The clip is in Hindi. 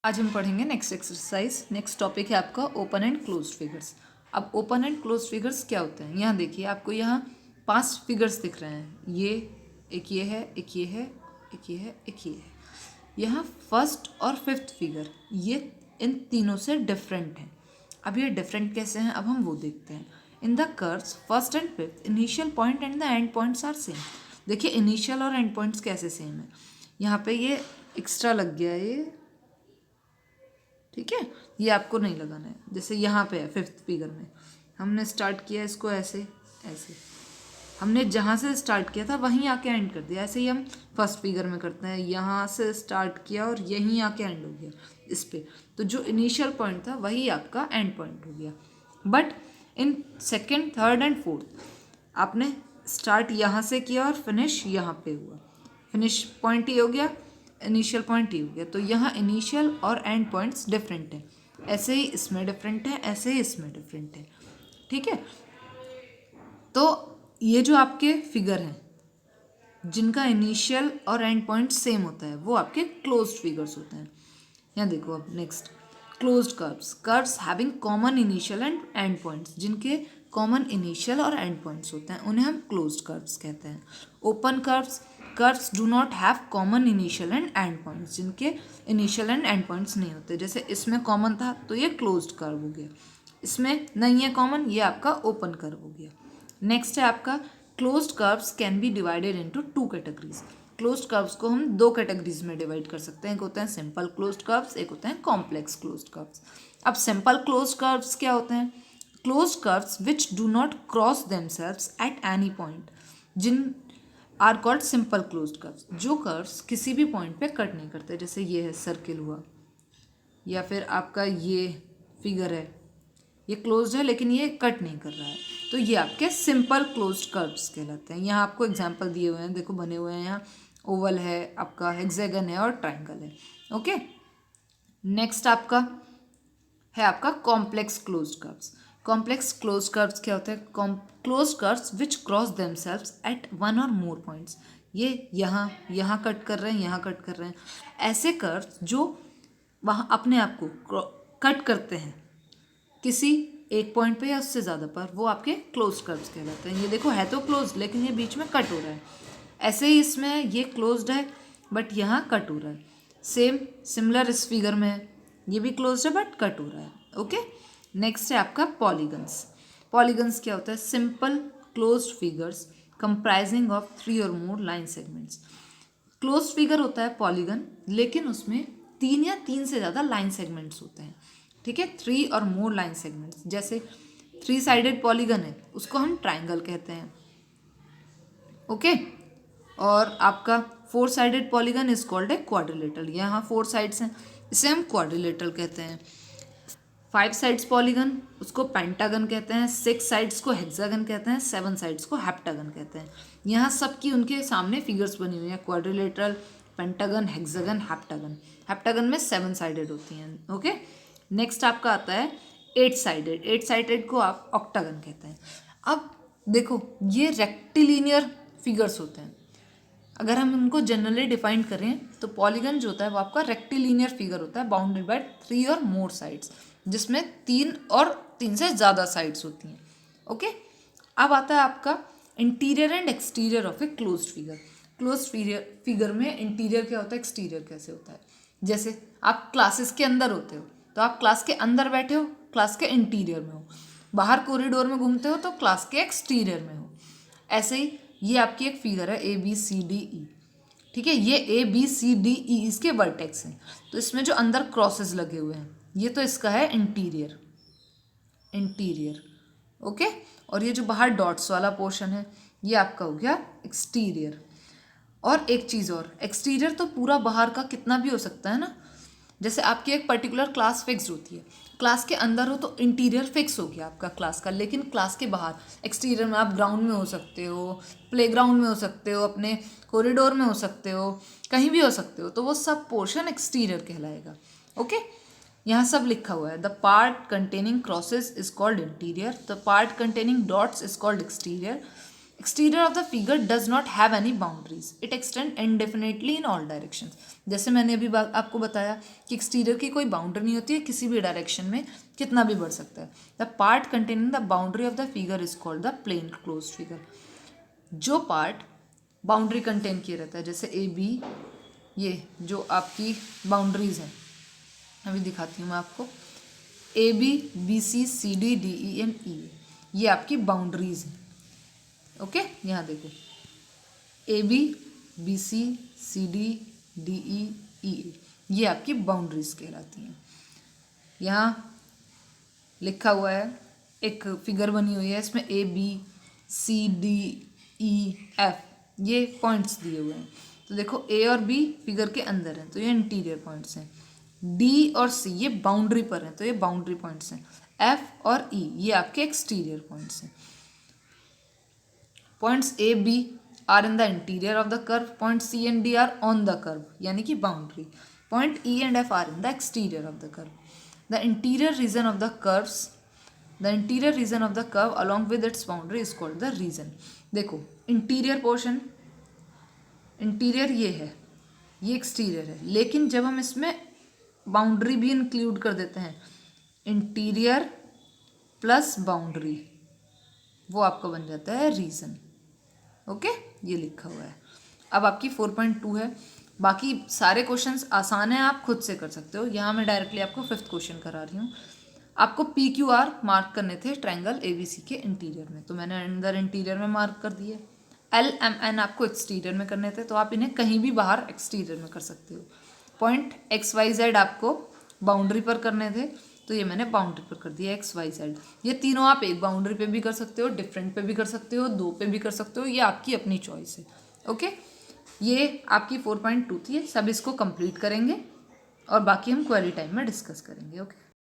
आज हम पढ़ेंगे नेक्स्ट एक्सरसाइज। नेक्स्ट टॉपिक है आपका ओपन एंड क्लोज्ड फिगर्स। अब ओपन एंड क्लोज्ड फिगर्स क्या होते हैं, यहाँ देखिए आपको यहाँ 5 फिगर्स दिख रहे हैं। ये है, एक ये है, एक ये है, एक ये है। यहाँ फर्स्ट और फिफ्थ फिगर ये इन तीनों से डिफरेंट हैं। अब ये डिफरेंट कैसे हैं, अब हम वो देखते हैं। In the curves first and fifth initial point and the end points are same. देखिए इनिशियल और एंड पॉइंट्स कैसे सेम है। यहाँ पे ये एक्स्ट्रा लग गया है, ये ठीक है, ये आपको नहीं लगाना है। जैसे यहाँ पे है फिफ्थ फिगर में हमने स्टार्ट किया इसको ऐसे ऐसे, हमने जहाँ से स्टार्ट किया था वहीं आके एंड कर दिया। ऐसे ही हम फर्स्ट फिगर में करते हैं, यहाँ से स्टार्ट किया और यहीं आके एंड हो गया इस पे। तो जो इनिशियल पॉइंट था वही आपका एंड पॉइंट हो गया। But in second, third and fourth आपने स्टार्ट यहाँ से किया और फिनिश यहाँ पे हुआ। फिनिश पॉइंट ही हो गया, इनिशियल पॉइंट ही हो गया। तो यहाँ इनिशियल और एंड पॉइंट्स डिफरेंट है। ऐसे ही इसमें डिफरेंट है, ऐसे ही इसमें डिफरेंट है, ठीक है। तो ये जो आपके फिगर हैं जिनका इनिशियल और एंड पॉइंट सेम होता है वो आपके क्लोज्ड फिगर्स होते हैं। यहाँ देखो अब next closed curves, curves having common initial and and points, जिनके कॉमन इनिशियल और एंड पॉइंट्स होते हैं उन्हें हम क्लोज्ड कर्व्स कहते हैं। Open curves, curves do not have common initial and and points, जिनके इनिशियल एंड एंड पॉइंट्स नहीं होते। जैसे इसमें कॉमन था तो ये क्लोज्ड कर्व हो गया, इसमें नहीं है कॉमन, ये आपका ओपन कर्व हो गया। नेक्स्ट है आपका closed curves can be divided into 2 categories. Closed curves को हम 2 कैटेगरीज में डिवाइड कर सकते हैं। एक होते हैं सिंपल क्लोज्ड कर्व्स, एक होते हैं कॉम्प्लेक्स क्लोज्ड कर्व्स। अब सिंपल क्लोज्ड कर्व्स क्या होते हैं? Closed curves which do not cross themselves at any point, जिन are called simple closed curves. जो कर्व्स किसी भी पॉइंट पे कट नहीं करते, जैसे ये है सर्किल हुआ, या फिर आपका ये फिगर है, ये क्लोज्ड है लेकिन ये कट नहीं कर रहा है, तो ये आपके सिंपल क्लोज्ड कर्व्स कहलाते हैं। यहाँ आपको एग्जांपल दिए हुए हैं, देखो बने हुए हैं। यहाँ ओवल है, आपका हेक्सागन है और ट्रायंगल है। ओके, नेक्स्ट आपका है आपका complex closed curves. Complex closed curves क्या होते हैं? Closed curves which cross themselves at one or more points. ये यहाँ कट कर रहे हैं, यहाँ कट कर रहे हैं। ऐसे कर्व्स जो वहाँ अपने आप को कट करते हैं किसी एक पॉइंट पे या उससे ज़्यादा पर, वो आपके क्लोज्ड कर्व्स कहलाते हैं। ये देखो है तो क्लोज्ड लेकिन ये बीच में कट हो रहा है। ऐसे ही इसमें ये क्लोज्ड है बट यहाँ कट हो रहा है। सेम सिमिलर इस फिगर में है, ये भी क्लोज्ड है बट कट हो रहा है। ओके, नेक्स्ट है आपका पॉलीगन्स। पॉलीगन्स क्या होता है? Simple closed figures comprising of 3 और more line segments. Closed figure होता है पॉलीगन, लेकिन उसमें 3 या 3 से ज़्यादा लाइन सेगमेंट्स होते हैं, ठीक है, 3 और मोर लाइन सेगमेंट्स। जैसे 3 साइडेड पॉलीगन है उसको हम ट्राइंगल कहते हैं। ओके, और आपका 4 sided polygon is called a quadrilateral. यहाँ 4 साइड्स हैं, इसे हम क्वाड्रिलेटरल कहते हैं। 5 साइड्स पॉलीगन उसको पेंटागन कहते हैं, 6 साइड्स को हेक्सागन कहते हैं, 7 साइड्स को हेप्टागन कहते हैं। यहाँ सबकी उनके सामने फिगर्स बनी हुई हैं, quadrilateral, pentagon, hexagon, heptagon. Heptagon में 7 साइडेड होती हैं। ओके, नेक्स्ट आपका आता है 8 साइडेड। 8 साइडेड को आप ऑक्टागन कहते हैं। अब देखो ये रेक्टिलिनियर फिगर्स होते हैं। अगर हम उनको जनरली डिफाइन करें तो पॉलीगन जो होता है वो आपका रेक्टिलिनियर फिगर होता है, बाउंडेड बाय 3 और मोर साइड्स, जिसमें 3 और 3 से ज़्यादा साइड्स होती हैं। ओके, अब आता है आपका interior and exterior of a closed figure. Closed figure में इंटीरियर क्या होता है, एक्सटीरियर कैसे होता है? जैसे आप क्लासेस के अंदर होते हो तो आप क्लास के अंदर बैठे हो, क्लास के इंटीरियर में हो। बाहर कॉरिडोर में घूमते हो तो क्लास के एक्सटीरियर में हो। ऐसे ही ये आपकी एक फिगर है ABCDE, ठीक है, ये ABCDE इसके वर्टेक्स हैं। तो इसमें जो अंदर क्रॉसेस लगे हुए हैं ये तो इसका है इंटीरियर, ओके, और ये जो बाहर डॉट्स वाला पोर्शन है ये आपका हो गया एक्सटीरियर। और एक चीज़ और, एक्सटीरियर तो पूरा बाहर का कितना भी हो सकता है ना। जैसे आपकी एक पर्टिकुलर क्लास फिक्स होती है, क्लास के अंदर हो तो इंटीरियर फिक्स हो गया आपका क्लास का, लेकिन क्लास के बाहर एक्सटीरियर में आप ग्राउंड में हो सकते हो, प्लेग्राउंड में हो सकते हो, अपने कॉरिडोर में हो सकते हो, कहीं भी हो सकते हो, तो वो सब पोर्शन एक्सटीरियर कहलाएगा। ओके, यहाँ सब लिखा हुआ है। The part containing crosses is called interior, the part containing dots is called exterior, exterior of the figure does not have any boundaries, it extend indefinitely in all direction. जैसे मैंने अभी आपको बताया कि एक्सटीरियर की कोई बाउंड्री नहीं होती है, किसी भी डायरेक्शन में कितना भी बढ़ सकता है। The part containing the boundary of the figure is called the plane closed figure. जो पार्ट बाउंड्री कंटेन किए रहता है, जैसे ए बी, ये जो आपकी बाउंड्रीज हैं, अभी दिखाती हूँ मैं आपको, A B, B C, C D, D E and E, ये आपकी बाउंड्रीज हैं। ओके, यहाँ देखो, A B, B C, C D, D E, E, ये आपकी बाउंड्रीज कहलाती हैं। यहाँ लिखा हुआ है, एक फिगर बनी हुई है, इसमें A B C D E F ये पॉइंट्स दिए हुए हैं। तो देखो ए और बी फिगर के अंदर हैं, तो ये इंटीरियर पॉइंट्स हैं। डी और सी ये बाउंड्री पर हैं, तो ये बाउंड्री पॉइंट्स हैं। एफ और ई ये आपके एक्सटीरियर पॉइंट्स हैं। Points A B are in the interior of the curve, point C and D are on the curve, यानी कि boundary. Point E and F are in the exterior of the curve. The interior region of the curves, the interior region of the curve along with its boundary is called the region. देखो इंटीरियर पोर्शन, इंटीरियर ये है, ये एक्सटीरियर है, लेकिन जब हम इसमें बाउंड्री भी इंक्लूड कर देते हैं, इंटीरियर प्लस बाउंड्री, वो आपका बन जाता है रीजन। ओके, ये लिखा हुआ है। अब आपकी 4.2 है। बाकी सारे क्वेश्चंस आसान हैं, आप खुद से कर सकते हो। यहाँ मैं डायरेक्टली आपको 5th क्वेश्चन करा रही हूँ। आपको पी क्यू आर मार्क करने थे ट्रायंगल एबीसी के इंटीरियर में, तो मैंने अंदर इंटीरियर में मार्क कर दिए। एल एम एन आपको एक्सटीरियर में करने थे, तो आप इन्हें कहीं भी बाहर एक्सटीरियर में कर सकते हो। पॉइंट एक्स वाई जेड आपको बाउंड्री पर करने थे, तो ये मैंने बाउंड्री पर कर दिया एक्स वाई जेड। ये तीनों आप एक बाउंड्री पे भी कर सकते हो, डिफरेंट पे भी कर सकते हो, दो पे भी कर सकते हो, ये आपकी अपनी चॉइस है। ओके, ये आपकी 4.2 थी। सब इसको कंप्लीट करेंगे और बाकी हम क्वेरी टाइम में डिस्कस करेंगे। ओके।